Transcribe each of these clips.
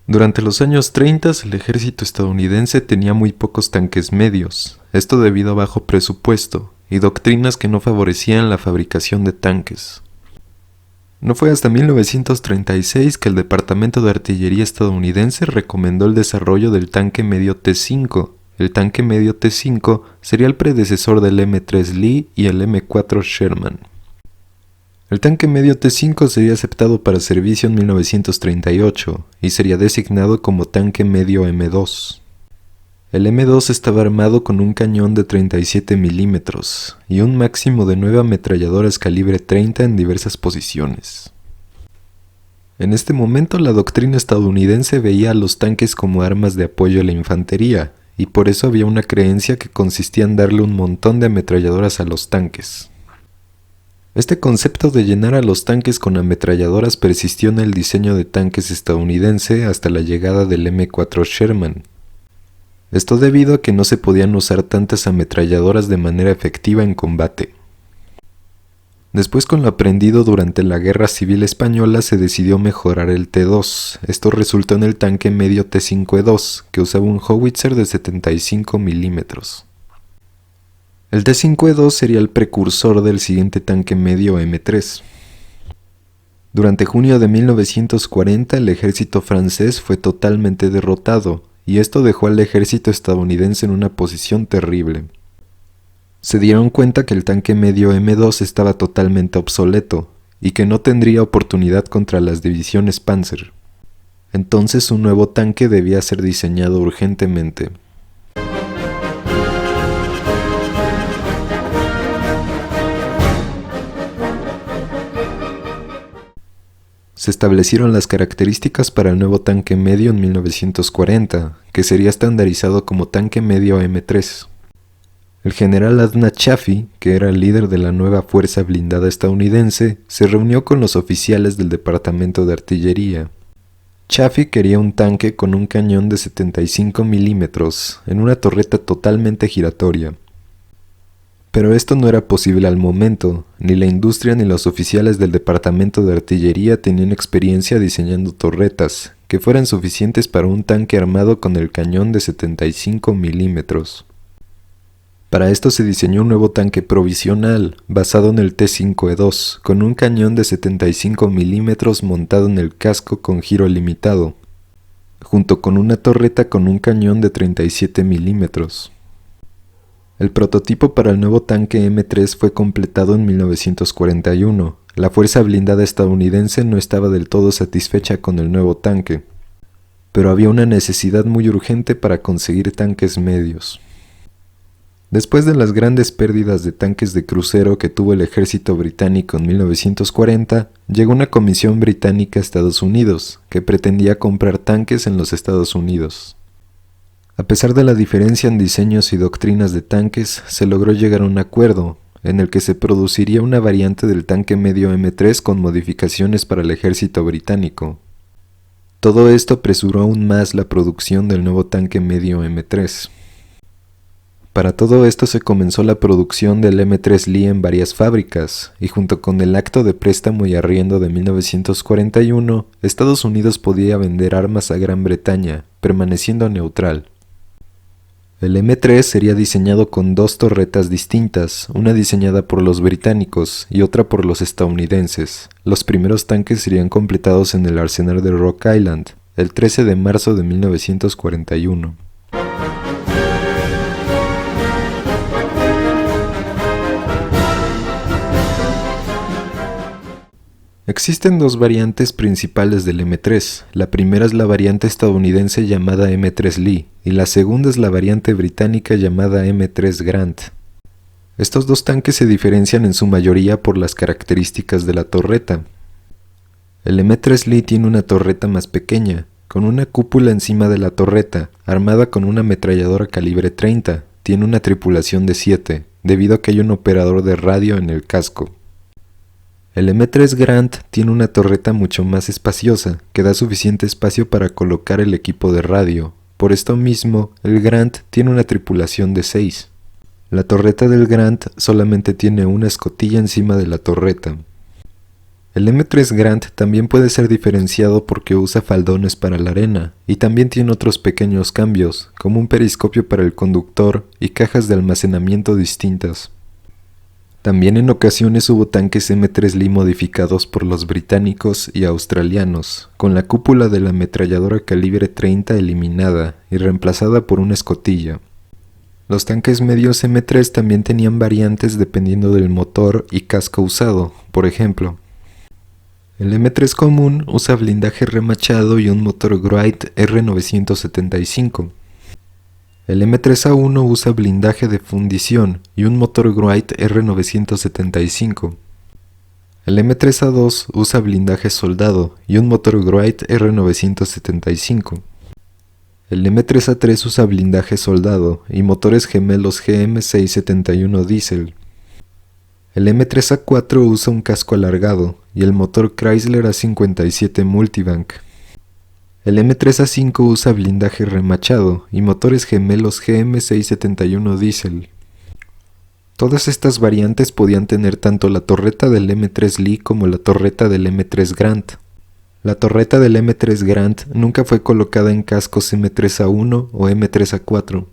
Durante los años 30, el ejército estadounidense tenía muy pocos tanques medios, esto debido a bajo presupuesto y doctrinas que no favorecían la fabricación de tanques. No fue hasta 1936 que el Departamento de Artillería estadounidense recomendó el desarrollo del tanque medio T-5. El tanque medio T-5 sería el predecesor del M3 Lee y el M4 Sherman. El tanque medio T-5 sería aceptado para servicio en 1938 y sería designado como tanque medio M2. El M2 estaba armado con un cañón de 37 milímetros y un máximo de 9 ametralladoras calibre 30 en diversas posiciones. En este momento la doctrina estadounidense veía a los tanques como armas de apoyo a la infantería, y por eso había una creencia que consistía en darle un montón de ametralladoras a los tanques. Este concepto de llenar a los tanques con ametralladoras persistió en el diseño de tanques estadounidense hasta la llegada del M4 Sherman. Esto debido a que no se podían usar tantas ametralladoras de manera efectiva en combate. Después, con lo aprendido durante la Guerra Civil Española, se decidió mejorar el T2. Esto resultó en el tanque medio T-5E2, que usaba un howitzer de 75 milímetros. El T-5E2 sería el precursor del siguiente tanque medio M3. Durante junio de 1940, el ejército francés fue totalmente derrotado, y esto dejó al ejército estadounidense en una posición terrible. Se dieron cuenta que el tanque medio M2 estaba totalmente obsoleto, y que no tendría oportunidad contra las divisiones Panzer. Entonces un nuevo tanque debía ser diseñado urgentemente. Se establecieron las características para el nuevo tanque medio en 1940, que sería estandarizado como tanque medio M3. El general Adnan Chaffee, que era el líder de la nueva fuerza blindada estadounidense, se reunió con los oficiales del Departamento de Artillería. Chaffee quería un tanque con un cañón de 75 milímetros, en una torreta totalmente giratoria. Pero esto no era posible al momento, ni la industria ni los oficiales del Departamento de Artillería tenían experiencia diseñando torretas que fueran suficientes para un tanque armado con el cañón de 75 milímetros. Para esto se diseñó un nuevo tanque provisional, basado en el T-5E2, con un cañón de 75 milímetros montado en el casco con giro limitado, junto con una torreta con un cañón de 37 milímetros. El prototipo para el nuevo tanque M3 fue completado en 1941. La fuerza blindada estadounidense no estaba del todo satisfecha con el nuevo tanque, pero había una necesidad muy urgente para conseguir tanques medios. Después de las grandes pérdidas de tanques de crucero que tuvo el ejército británico en 1940, llegó una comisión británica a Estados Unidos, que pretendía comprar tanques en los Estados Unidos. A pesar de la diferencia en diseños y doctrinas de tanques, se logró llegar a un acuerdo, en el que se produciría una variante del tanque medio M3 con modificaciones para el ejército británico. Todo esto apresuró aún más la producción del nuevo tanque medio M3. Para todo esto se comenzó la producción del M3 Lee en varias fábricas, y junto con el Acto de Préstamo y Arriendo de 1941, Estados Unidos podía vender armas a Gran Bretaña, permaneciendo neutral. El M3 sería diseñado con dos torretas distintas, una diseñada por los británicos y otra por los estadounidenses. Los primeros tanques serían completados en el arsenal de Rock Island, el 13 de marzo de 1941. Existen dos variantes principales del M3. La primera es la variante estadounidense llamada M3 Lee y la segunda es la variante británica llamada M3 Grant. Estos dos tanques se diferencian en su mayoría por las características de la torreta. El M3 Lee tiene una torreta más pequeña, con una cúpula encima de la torreta, armada con una ametralladora calibre 30. Tiene una tripulación de 7, debido a que hay un operador de radio en el casco. El M3 Grant tiene una torreta mucho más espaciosa, que da suficiente espacio para colocar el equipo de radio. Por esto mismo, el Grant tiene una tripulación de 6. La torreta del Grant solamente tiene una escotilla encima de la torreta. El M3 Grant también puede ser diferenciado porque usa faldones para la arena, y también tiene otros pequeños cambios, como un periscopio para el conductor y cajas de almacenamiento distintas. También en ocasiones hubo tanques M3 Lee modificados por los británicos y australianos, con la cúpula de la ametralladora calibre 30 eliminada y reemplazada por una escotilla. Los tanques medios M3 también tenían variantes dependiendo del motor y casco usado. Por ejemplo, el M3 común usa blindaje remachado y un motor Wright R975. El M3A1 usa blindaje de fundición y un motor Wright R975. El M3A2 usa blindaje soldado y un motor Wright R975. El M3A3 usa blindaje soldado y motores gemelos GM671 diésel. El M3A4 usa un casco alargado y el motor Chrysler A57 Multibank. El M3A5 usa blindaje remachado y motores gemelos GM671 diésel. Todas estas variantes podían tener tanto la torreta del M3 Lee como la torreta del M3 Grant. La torreta del M3 Grant nunca fue colocada en cascos M3A1 o M3A4.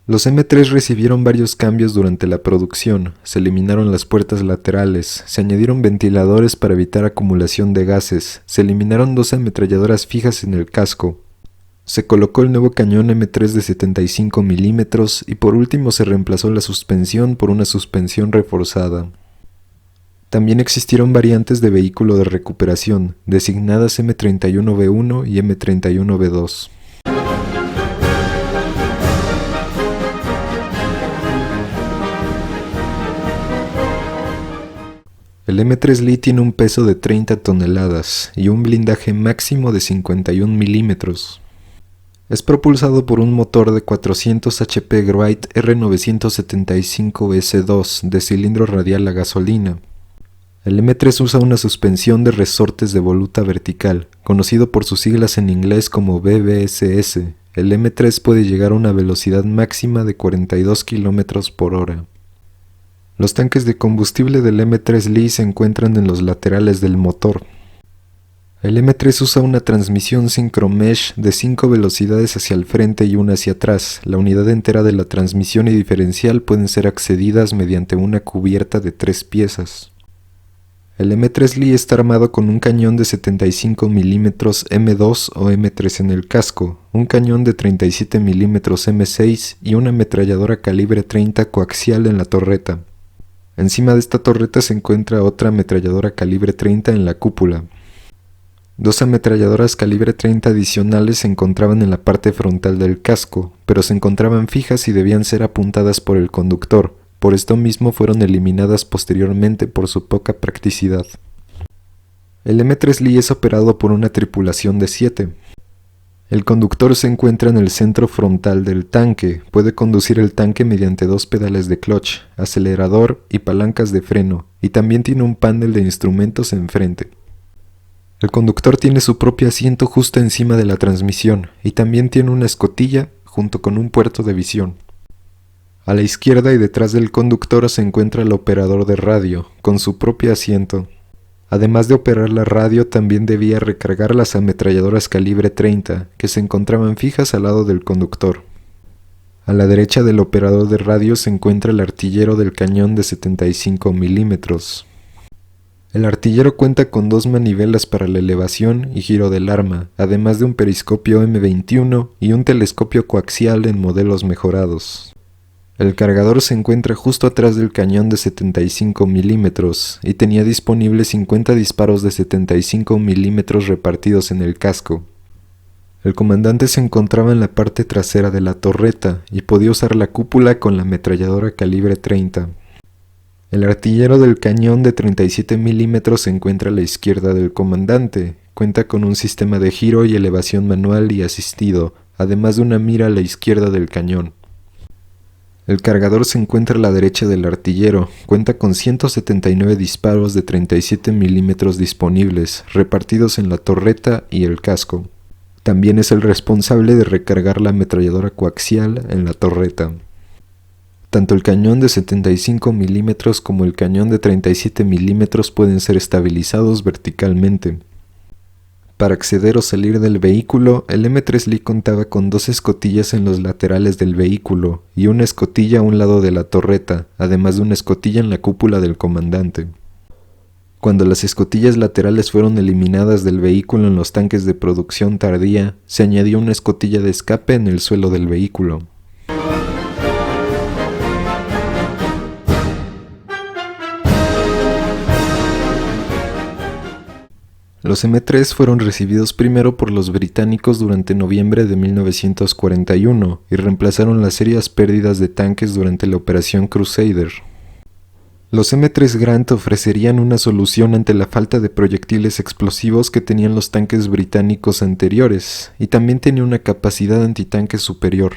Los M3 recibieron varios cambios durante la producción. Se eliminaron las puertas laterales, se añadieron ventiladores para evitar acumulación de gases, se eliminaron 2 ametralladoras fijas en el casco, se colocó el nuevo cañón M3 de 75 mm y por último se reemplazó la suspensión por una suspensión reforzada. También existieron variantes de vehículo de recuperación, designadas M31B1 y M31B2. El M3 Lee tiene un peso de 30 toneladas y un blindaje máximo de 51 milímetros. Es propulsado por un motor de 400 HP Wright R975S2 de cilindro radial a gasolina. El M3 usa una suspensión de resortes de voluta vertical, conocido por sus siglas en inglés como BBSS. El M3 puede llegar a una velocidad máxima de 42 km por hora. Los tanques de combustible del M3 Lee se encuentran en los laterales del motor. El M3 usa una transmisión Synchromesh de 5 velocidades hacia el frente y una hacia atrás. La unidad entera de la transmisión y diferencial pueden ser accedidas mediante una cubierta de 3 piezas. El M3 Lee está armado con un cañón de 75 mm M2 o M3 en el casco, un cañón de 37 mm M6 y una ametralladora calibre 30 coaxial en la torreta. Encima de esta torreta se encuentra otra ametralladora calibre 30 en la cúpula. 2 ametralladoras calibre 30 adicionales se encontraban en la parte frontal del casco, pero se encontraban fijas y debían ser apuntadas por el conductor. Por esto mismo fueron eliminadas posteriormente por su poca practicidad. El M3 Lee es operado por una tripulación de 7. El conductor se encuentra en el centro frontal del tanque. Puede conducir el tanque mediante 2 pedales de clutch, acelerador y palancas de freno, y también tiene un panel de instrumentos enfrente. El conductor tiene su propio asiento justo encima de la transmisión, y también tiene una escotilla junto con un puerto de visión. A la izquierda y detrás del conductor se encuentra el operador de radio, con su propio asiento. Además de operar la radio, también debía recargar las ametralladoras calibre 30, que se encontraban fijas al lado del conductor. A la derecha del operador de radio se encuentra el artillero del cañón de 75 milímetros. El artillero cuenta con 2 manivelas para la elevación y giro del arma, además de un periscopio M21 y un telescopio coaxial en modelos mejorados. El cargador se encuentra justo atrás del cañón de 75 milímetros y tenía disponibles 50 disparos de 75 milímetros repartidos en el casco. El comandante se encontraba en la parte trasera de la torreta y podía usar la cúpula con la ametralladora calibre 30. El artillero del cañón de 37 milímetros se encuentra a la izquierda del comandante. Cuenta con un sistema de giro y elevación manual y asistido, además de una mira a la izquierda del cañón. El cargador se encuentra a la derecha del artillero. Cuenta con 179 disparos de 37 milímetros disponibles, repartidos en la torreta y el casco. También es el responsable de recargar la ametralladora coaxial en la torreta. Tanto el cañón de 75 milímetros como el cañón de 37 milímetros pueden ser estabilizados verticalmente. Para acceder o salir del vehículo, el M3 Lee contaba con dos escotillas en los laterales del vehículo y una escotilla a un lado de la torreta, además de una escotilla en la cúpula del comandante. Cuando las escotillas laterales fueron eliminadas del vehículo en los tanques de producción tardía, se añadió una escotilla de escape en el suelo del vehículo. Los M3 fueron recibidos primero por los británicos durante noviembre de 1941 y reemplazaron las serias pérdidas de tanques durante la Operación Crusader. Los M3 Grant ofrecerían una solución ante la falta de proyectiles explosivos que tenían los tanques británicos anteriores, y también tenía una capacidad antitanque superior.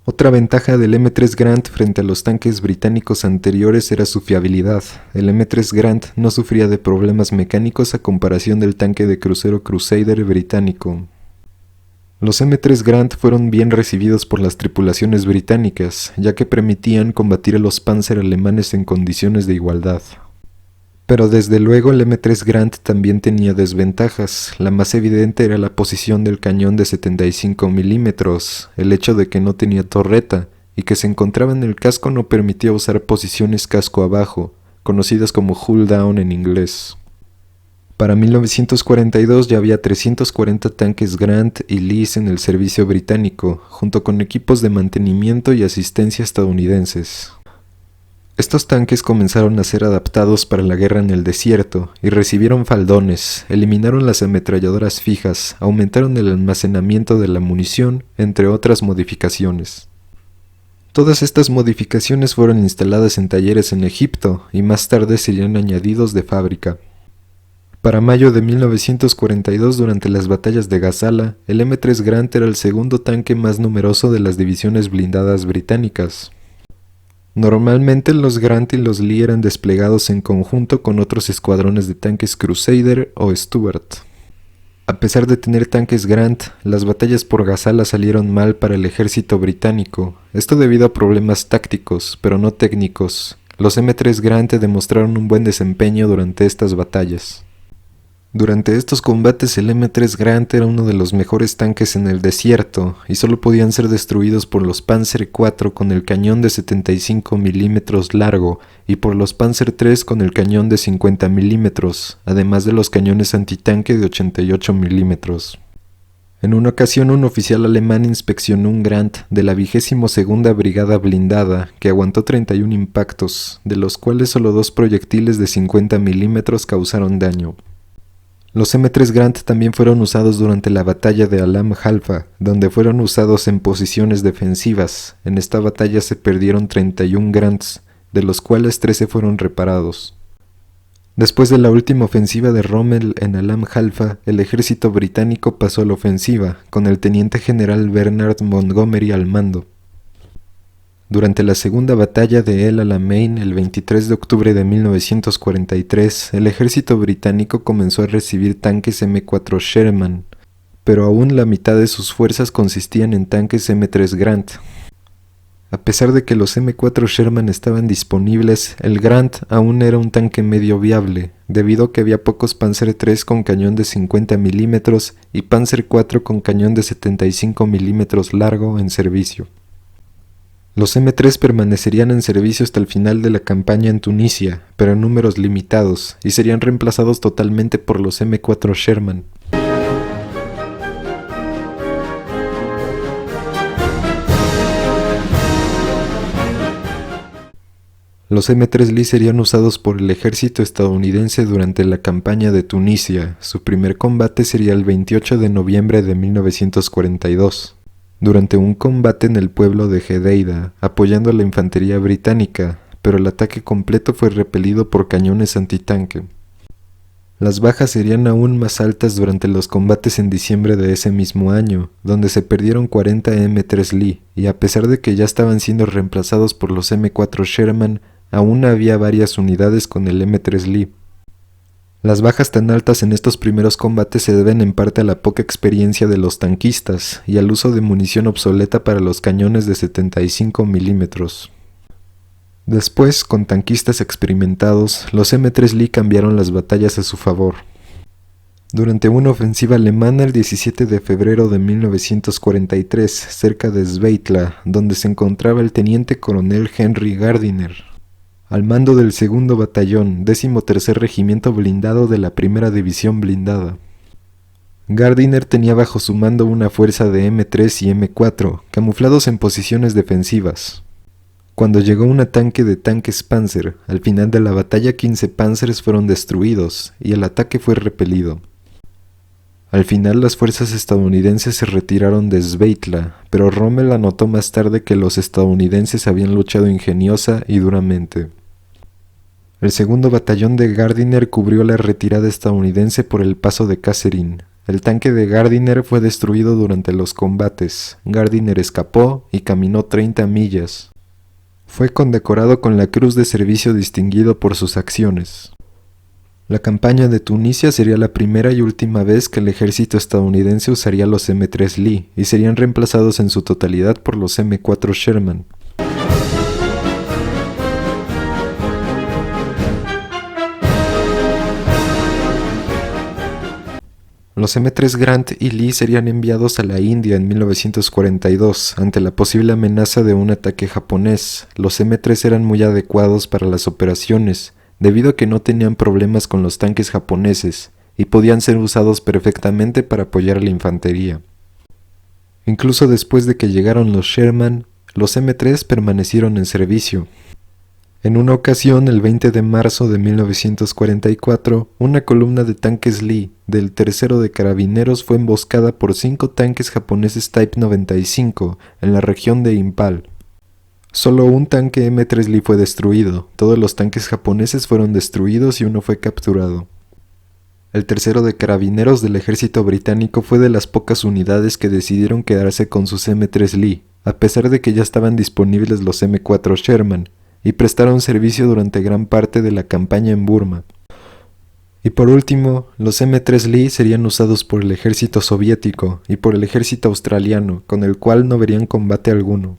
Otra ventaja del M3 Grant frente a los tanques británicos anteriores era su fiabilidad. El M3 Grant no sufría de problemas mecánicos a comparación del tanque de crucero Crusader británico. Los M3 Grant fueron bien recibidos por las tripulaciones británicas, ya que permitían combatir a los Panzer alemanes en condiciones de igualdad. Pero desde luego el M3 Grant también tenía desventajas. La más evidente era la posición del cañón de 75 milímetros, el hecho de que no tenía torreta y que se encontraba en el casco no permitía usar posiciones casco abajo, conocidas como hull down en inglés. Para 1942 ya había 340 tanques Grant y Lees en el servicio británico, junto con equipos de mantenimiento y asistencia estadounidenses. Estos tanques comenzaron a ser adaptados para la guerra en el desierto y recibieron faldones, eliminaron las ametralladoras fijas, aumentaron el almacenamiento de la munición, entre otras modificaciones. Todas estas modificaciones fueron instaladas en talleres en Egipto y más tarde serían añadidos de fábrica. Para mayo de 1942, durante las batallas de Gazala, el M3 Grant era el segundo tanque más numeroso de las divisiones blindadas británicas. Normalmente los Grant y los Lee eran desplegados en conjunto con otros escuadrones de tanques Crusader o Stuart. A pesar de tener tanques Grant, las batallas por Gazala salieron mal para el ejército británico, esto debido a problemas tácticos, pero no técnicos. Los M3 Grant demostraron un buen desempeño durante estas batallas. Durante estos combates el M3 Grant era uno de los mejores tanques en el desierto y solo podían ser destruidos por los Panzer IV con el cañón de 75 milímetros largo y por los Panzer III con el cañón de 50 milímetros, además de los cañones antitanque de 88 milímetros. En una ocasión un oficial alemán inspeccionó un Grant de la 22ª Brigada Blindada que aguantó 31 impactos, de los cuales solo 2 proyectiles de 50 milímetros causaron daño. Los M3 Grant también fueron usados durante la batalla de Alam Halfa, donde fueron usados en posiciones defensivas. En esta batalla se perdieron 31 Grants, de los cuales 13 fueron reparados. Después de la última ofensiva de Rommel en Alam Halfa, el ejército británico pasó a la ofensiva, con el teniente general Bernard Montgomery al mando. Durante la segunda batalla de El Alamein, el 23 de octubre de 1943, el ejército británico comenzó a recibir tanques M4 Sherman, pero aún la mitad de sus fuerzas consistían en tanques M3 Grant. A pesar de que los M4 Sherman estaban disponibles, el Grant aún era un tanque medio viable, debido a que había pocos Panzer III con cañón de 50 milímetros y Panzer IV con cañón de 75 milímetros largo en servicio. Los M3 permanecerían en servicio hasta el final de la campaña en Tunisia, pero en números limitados, y serían reemplazados totalmente por los M4 Sherman. Los M3 Lee serían usados por el ejército estadounidense durante la campaña de Tunisia. Su primer combate sería el 28 de noviembre de 1942. Durante un combate en el pueblo de Jdeida, apoyando a la infantería británica, pero el ataque completo fue repelido por cañones antitanque. Las bajas serían aún más altas durante los combates en diciembre de ese mismo año, donde se perdieron 40 M3 Lee, y a pesar de que ya estaban siendo reemplazados por los M4 Sherman, aún había varias unidades con el M3 Lee. Las bajas tan altas en estos primeros combates se deben en parte a la poca experiencia de los tanquistas y al uso de munición obsoleta para los cañones de 75 milímetros. Después, con tanquistas experimentados, los M3 Lee cambiaron las batallas a su favor. Durante una ofensiva alemana el 17 de febrero de 1943, cerca de Sveitla, donde se encontraba el teniente coronel Henry Gardiner, al mando del segundo batallón, 13º Regimiento Blindado de la Primera División Blindada. Gardiner tenía bajo su mando una fuerza de M3 y M4, camuflados en posiciones defensivas. Cuando llegó un ataque de tanques Panzer, al final de la batalla 15 Panzers fueron destruidos y el ataque fue repelido. Al final las fuerzas estadounidenses se retiraron de Sveitla, pero Rommel anotó más tarde que los estadounidenses habían luchado ingeniosa y duramente. El segundo batallón de Gardiner cubrió la retirada estadounidense por el paso de Kasserine. El tanque de Gardiner fue destruido durante los combates. Gardiner escapó y caminó 30 millas. Fue condecorado con la Cruz de Servicio Distinguido por sus acciones. La campaña de Tunisia sería la primera y última vez que el ejército estadounidense usaría los M3 Lee y serían reemplazados en su totalidad por los M4 Sherman. Los M3 Grant y Lee serían enviados a la India en 1942 ante la posible amenaza de un ataque japonés. Los M3 eran muy adecuados para las operaciones, debido a que no tenían problemas con los tanques japoneses y podían ser usados perfectamente para apoyar a la infantería. Incluso después de que llegaron los Sherman, los M3 permanecieron en servicio. En una ocasión, el 20 de marzo de 1944, una columna de tanques Lee del 3º de Carabineros fue emboscada por 5 tanques japoneses Type 95 en la región de Impal. Solo un tanque M3 Lee fue destruido, todos los tanques japoneses fueron destruidos y uno fue capturado. El 3º de Carabineros del ejército británico fue de las pocas unidades que decidieron quedarse con sus M3 Lee, a pesar de que ya estaban disponibles los M4 Sherman, y prestaron servicio durante gran parte de la campaña en Burma. Y por último, los M3 Lee serían usados por el ejército soviético y por el ejército australiano, con el cual no verían combate alguno.